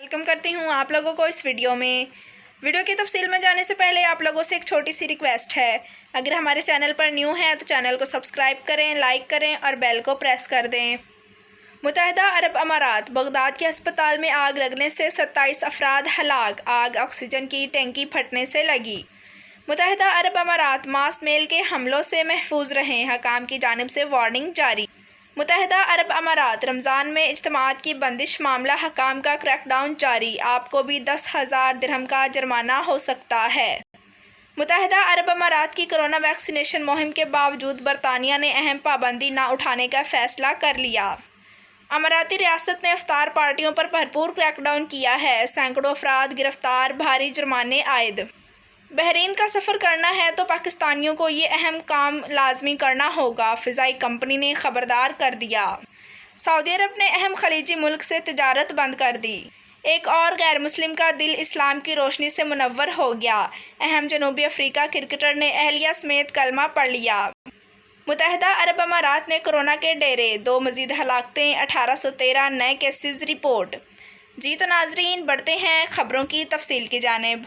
Welcome کرتی ہوں آپ لوگوں کو اس ویڈیو کی تفصیل میں جانے سے پہلے آپ لوگوں سے ایک چھوٹی سی ریکویسٹ ہے۔ اگر ہمارے چینل پر نیو ہیں تو چینل کو سبسکرائب کریں، لائک کریں اور بیل کو پریس کر دیں۔ متحدہ عرب امارات بغداد کے ہسپتال میں آگ لگنے سے 27 افراد ہلاک، آگ آکسیجن کی ٹینکی پھٹنے سے لگی۔ متحدہ عرب امارات ماس میل کے حملوں سے محفوظ رہیں، حکام کی جانب سے وارننگ جاری۔ متحدہ عرب امارات رمضان میں اجتماعات کی بندش، معاملہ حکام کا کریک ڈاؤن جاری، آپ کو بھی 10,000 درہم کا جرمانہ ہو سکتا ہے۔ متحدہ عرب امارات کی کورونا ویکسینیشن مہم کے باوجود برطانیہ نے اہم پابندی نہ اٹھانے کا فیصلہ کر لیا۔ اماراتی ریاست نے افطار پارٹیوں پر بھرپور کریک ڈاؤن کیا ہے، سینکڑوں افراد گرفتار، بھاری جرمانے عائد۔ بحرین کا سفر کرنا ہے تو پاکستانیوں کو یہ اہم کام لازمی کرنا ہوگا، فضائی کمپنی نے خبردار کر دیا۔ سعودی عرب نے اہم خلیجی ملک سے تجارت بند کر دی۔ ایک اور غیر مسلم کا دل اسلام کی روشنی سے منور ہو گیا، اہم جنوبی افریقہ کرکٹر نے اہلیہ سمیت کلمہ پڑھ لیا۔ متحدہ عرب امارات میں کورونا کے ڈیرے، 2 مزید ہلاکتیں، 1813 نئے کیسز رپورٹ۔ جی تو ناظرین، بڑھتے ہیں خبروں کی تفصیل کی جانب۔